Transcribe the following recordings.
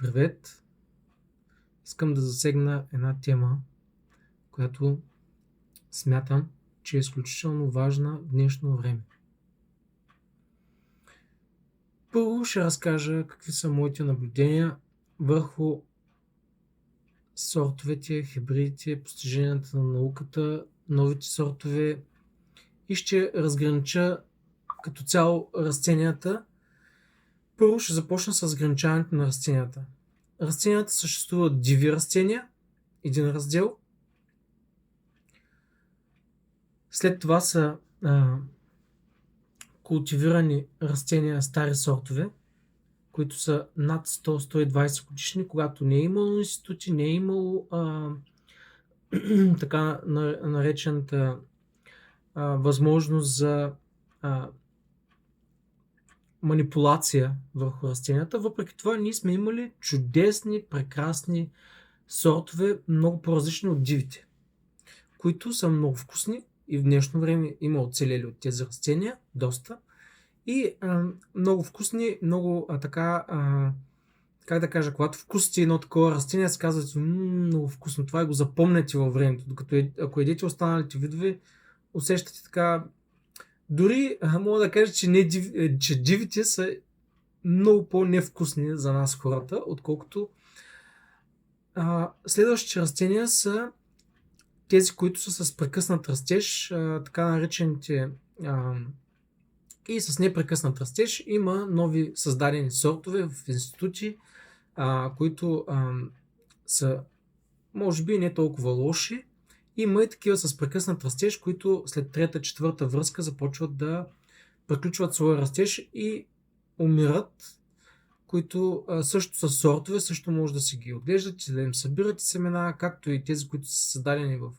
Привет! Искам да засегна една тема, която смятам, че е изключително важна в днешно време. Първо ще разкажа какви са моите наблюдения върху сортовете, хибридите, постиженията на науката, новите сортове и ще разгранича като цяло растенията. Първо ще започна с разграничаването на растенията. Растенията съществуват диви растения, един раздел. След това са култивирани растения, стари сортове, които са над 100-120 годишни, когато не е имало институти, не е имало така наречената възможност за манипулация върху растенията. Въпреки това ние сме имали чудесни, прекрасни сортове, много по-различни от дивите, които са много вкусни и в днешно време има оцелели от тези растения, доста. И много вкусни, много как да кажа, когато вкусите едно такова растение, се казвате, много вкусно, това и го запомняте във времето. Докато ако едете останалите видове, усещате така. Дори мога да кажа, че дивите са много по-невкусни за нас хората, отколкото следващите растения са тези, които са с прекъснат растеж, така наречените и с непрекъснат растеж. Има нови създадени сортове в институти, които са може би не толкова лоши. Има и такива с прекъснат растеж, които след трета-четвърта връзка започват да приключват своя растеж и умират, които също са сортове, също може да си ги отглеждат, да им събирате семена, както и тези, които са създадени в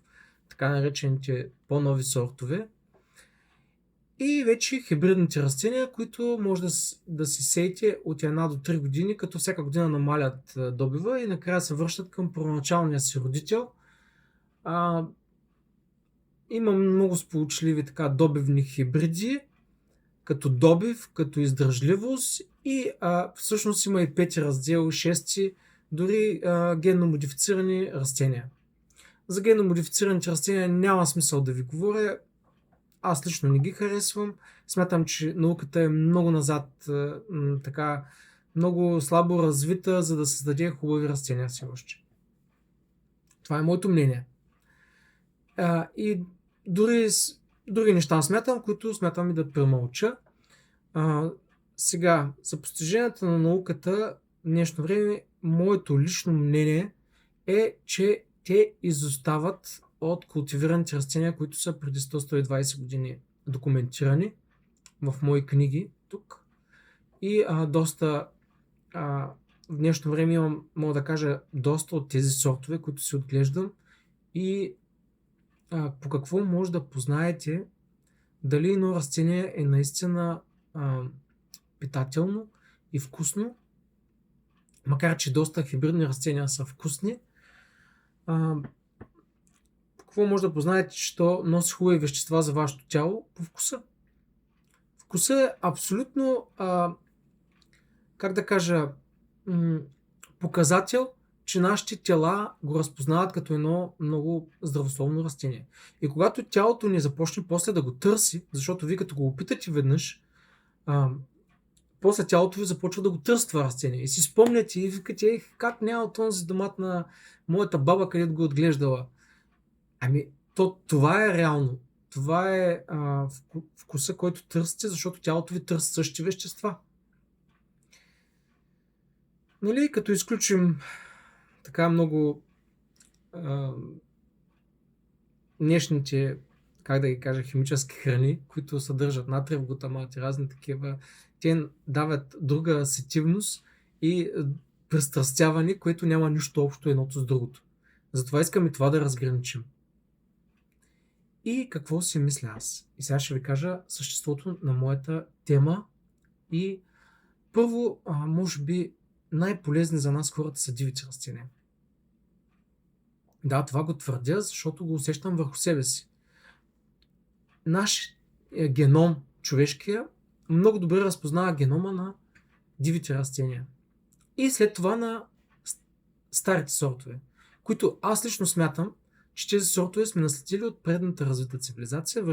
така наречените по-нови сортове. И вече хибридните растения, които може да си сеете от 1 до 3 години, като всяка година намалят добива и накрая се връщат към първоначалния си родител. Има много сполучливи добивни хибриди, като добив, като издържливост и всъщност има и 5 раздел, 6, дори генно модифицирани растения. За генно модифицираните растения няма смисъл да ви говоря. Аз лично не ги харесвам. Смятам, че науката е много назад, много слабо развита, за да създаде хубави растения все още. Това е моето мнение. И дори други неща смятам, които смятам и да премълча. Сега, за постиженията на науката в днешно време, моето лично мнение е, че те изостават от култивираните растения, които са преди 100-120 години документирани в мои книги тук. И доста в днешно време имам, мога да кажа, доста от тези сортове, които си отглеждам. И по какво може да познаете дали едно растение е наистина питателно и вкусно, макар че доста хибридни растения са вкусни. Какво може да познаете, че то носи хубави вещества за вашето тяло? По вкуса. Вкуса е абсолютно, как да кажа, показател, че нашите тела го разпознават като едно много здравословно растение. И когато тялото ни започне после да го търси, защото вие като го опитате веднъж, после тялото ви започва да го търси това растение. И си спомняте и викате, как няма този домат на моята баба, където го отглеждала. Това е реално. Това е вкуса, който търсите, защото тялото ви търси същите вещества. Нали, като изключим така много днешните, как да ги кажа, химически храни, които съдържат натриев глутамат и разни такива, те дават друга сетивност и пристрастяване, което няма нищо общо едното с другото. Затова искам и това да разграничим. И какво си мисля аз? И сега ще ви кажа съществото на моята тема. И първо, може би най-полезни за нас хората са дивите растения. Да, това го твърдя, защото го усещам върху себе си. Наш геном, човешкия, много добре разпознава генома на дивите растения. И след това на старите сортове, които аз лично смятам, че тези сортове сме наследили от предната развита цивилизация.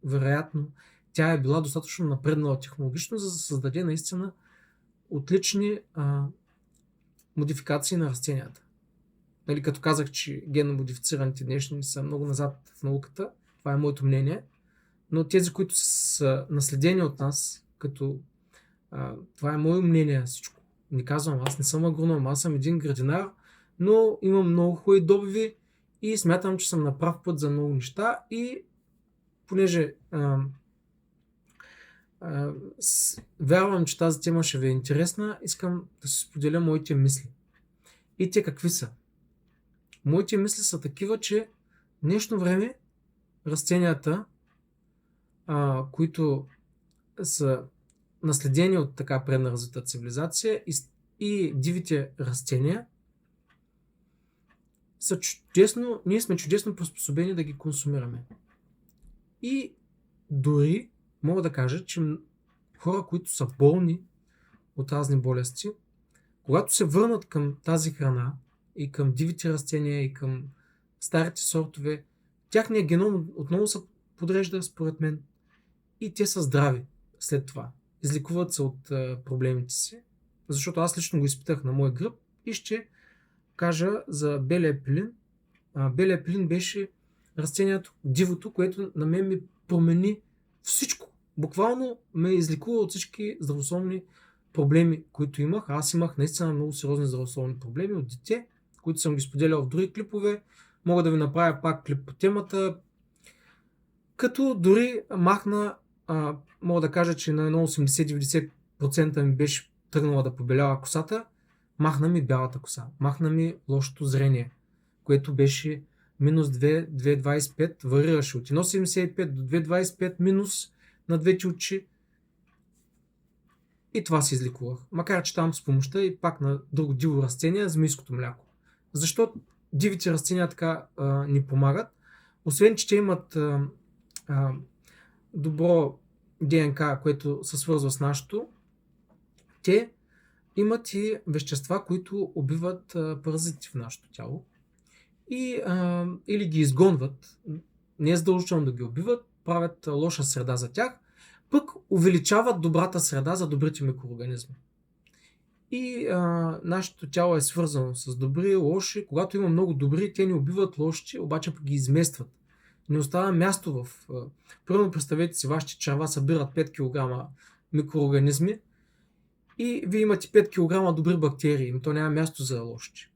Вероятно тя е била достатъчно напреднала технологично, за да създаде наистина отлични модификации на растенията. Нали, като казах, че генно модифицираните днешни са много назад в науката, това е моето мнение, но тези, които са наследени от нас, това е мое мнение всичко. Не казвам, аз не съм агроном, аз съм един градинар, но имам много хубави добиви и смятам, че съм на прав път за много неща и понеже вярвам, че тази тема ще ви е интересна, искам да се споделя моите мисли. И те какви са? Моите мисли са такива, че в днешно време растенията, които са наследени от така предна развита цивилизация и дивите растения, ние сме чудесно приспособени да ги консумираме. И дори мога да кажа, че хора, които са болни от разни болести, когато се върнат към тази храна и към дивите растения и към старите сортове, тяхният геном отново се подрежда според мен и те са здрави след това. Излекуват се от проблемите си, защото аз лично го изпитах на мой гръб и ще кажа за белия пилин. Белия пилин беше растението, дивото, което на мен ми промени всичко. Буквално ме излекува от всички здравословни проблеми, които имах. Аз имах наистина много сериозни здравословни проблеми от дете, които съм ги споделял в други клипове. Мога да ви направя пак клип по темата. Като дори махна, мога да кажа, че на едно 80-90% ми беше тръгнала да побелява косата, махна ми бялата коса, махна ми лошото зрение, което беше минус 2, 2,25, варираше от 1,75 до 2,25 минус на двете очи. И това се излекувах. Макар че там с помощта и пак на друго диво растение, змийското мляко. Защо дивите растения така ни помагат? Освен, че те имат добро ДНК, което се свързва с нашето, те имат и вещества, които убиват паразити в нашето тяло. Или ги изгонват, не е задължително да ги убиват, правят лоша среда за тях, пък увеличават добрата среда за добрите микроорганизми. И нашето тяло е свързано с добри и лоши. Когато има много добри, те не убиват лошите, обаче пък ги изместват. Не остава място в... Първо представете си, вашите черва събират 5 кг микроорганизми и вие имате 5 кг добри бактерии, но то няма място за лошите.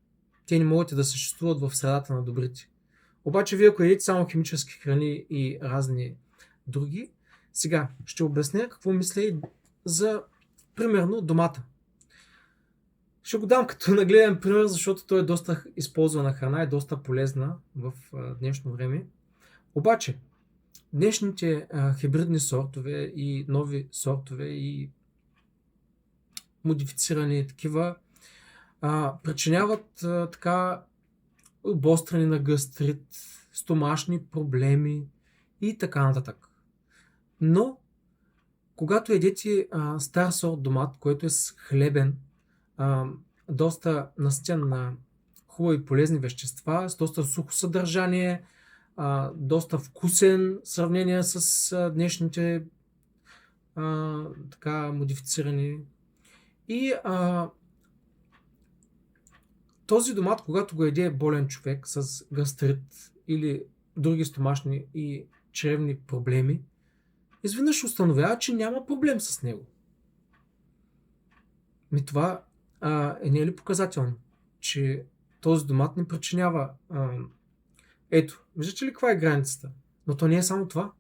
Те не могат да съществуват в средата на добрите. Обаче вие ако едите само химически храни и разни други, сега ще обясня какво мисля и за, примерно, домата. Ще го дам като нагледен пример, защото той е доста използвана храна и доста полезна в днешно време. Обаче, днешните хибридни сортове и нови сортове и модифицирани такива причиняват така обостряне на гастрит, стомашни проблеми и така нататък. Но, когато едете стар сорт домат, който е хлебен, доста наситен на хубави полезни вещества, с доста сухо съдържание, доста вкусен в сравнение с днешните така модифицирани. И този домат, когато го еде болен човек с гастрит или други стомашни и чревни проблеми, изведнъж установява, че няма проблем с него. Това не е ли показателно, че този домат не причинява... Ето, виждате ли каква е границата? Но то не е само това.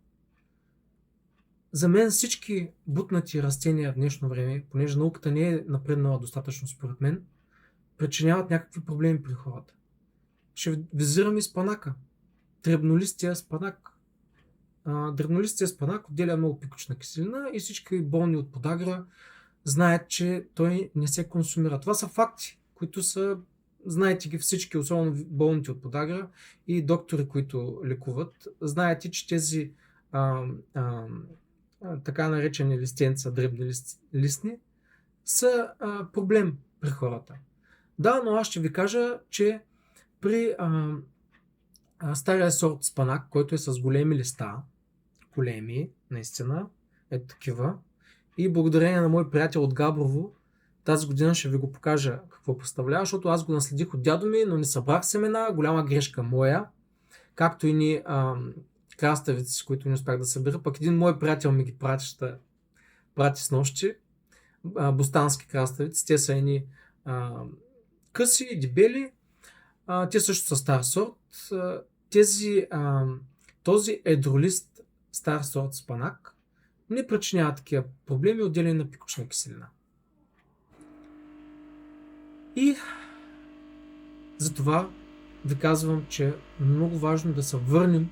За мен всички бутнати растения в днешно време, понеже науката не е напреднала достатъчно според мен, причиняват някакви проблеми при хората. Ще визирам и спанака. Дребнолистия спанак. Дребнолистия спанак отделя много пикочна киселина и всички болни от подагра знаят, че той не се консумира. Това са факти, които са, знаете ги всички, особено болните от подагра и доктори, които лекуват. Знаете, че тези така наречени листенца, дребни листни, са проблем при хората. Да, но аз ще ви кажа, че при стария сорт спанак, който е с големи листа, големи, наистина, такива, и благодарение на мой приятел от Габрово, тази година ще ви го покажа какво представлява, защото аз го наследих от дядо ми, но не събрах семена, голяма грешка моя, както и ни краставици, които не успях да събера, пък един мой приятел ми ги прати с нощи, бостански краставици, те са едни къси, дебели, те също са стар сорт. Този едролист стар сорт спанак не причинява такива проблеми, отделени на пикочна киселина. И затова ви казвам, че е много важно да се върнем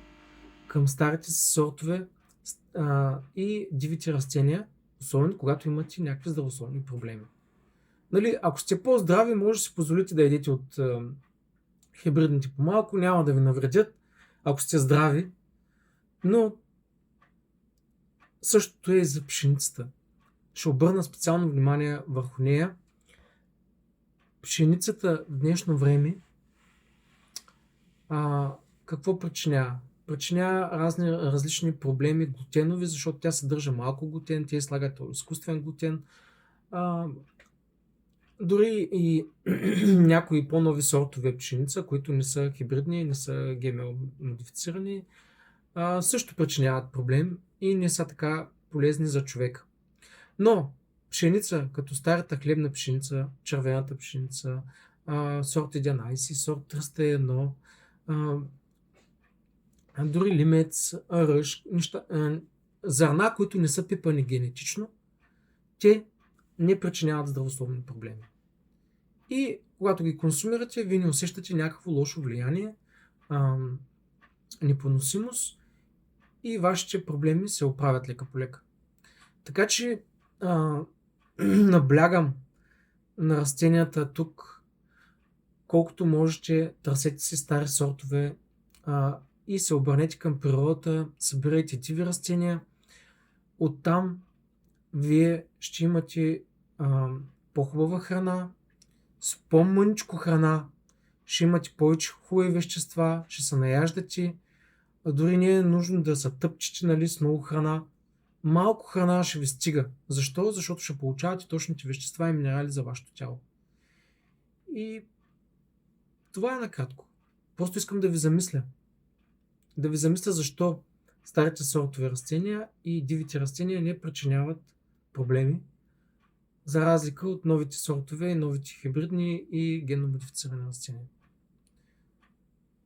към старите си сортове и дивите растения, особено когато имате някакви здравословни проблеми. Нали, ако сте по-здрави, може да си позволите да едете от хибридните по-малко, няма да ви навредят, ако сте здрави, но същото е и за пшеницата. Ще обърна специално внимание върху нея. Пшеницата в днешно време какво причинява? Причинява различни проблеми глутенови, защото тя съдържа малко глутен, те слагат изкуствен глутен. Дори и някои по-нови сортове пшеница, които не са хибридни, не са ГМО модифицирани, също причиняват проблем и не са така полезни за човека. Но пшеница, като старата хлебна пшеница, червената пшеница, сорт 11, сорт 301, дори лимец, ръж, зърна, които не са пипани генетично, те не причиняват здравословни проблеми. И когато ги консумирате, вие не усещате някакво лошо влияние, непоносимост и вашите проблеми се оправят лека по лека. Така че наблягам на растенията тук, колкото можете, търсете си стари сортове и се обърнете към природата, събирайте диви растения. Оттам вие ще имате по-хубава храна, с по-мъничко храна, ще имате повече хубави вещества, ще се наяждате, дори не е нужно да се тъпчете, нали, с много храна. Малко храна ще ви стига. Защо? Защото ще получавате точните вещества и минерали за вашето тяло. И това е накратко. Просто искам да ви замисля. Да ви замисля защо старите сортове растения и дивите растения не причиняват проблеми, за разлика от новите сортове и новите хибридни и генномодифицирани растения.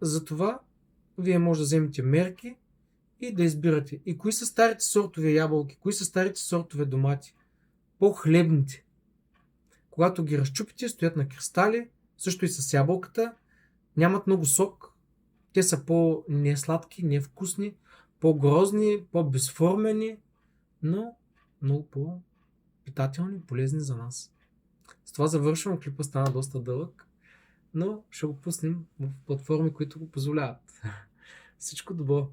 Затова вие може да вземете мерки и да избирате. И кои са старите сортове ябълки, кои са старите сортове домати, по-хлебните. Когато ги разчупите, стоят на кристали, също и с ябълката, нямат много сок, те са по-несладки, невкусни, по-грозни, по-безформени, но много по-питателни, полезни за нас. С това завършвам, клипа стана доста дълъг, но ще го пуснем в платформи, които го позволяват. Всичко добро!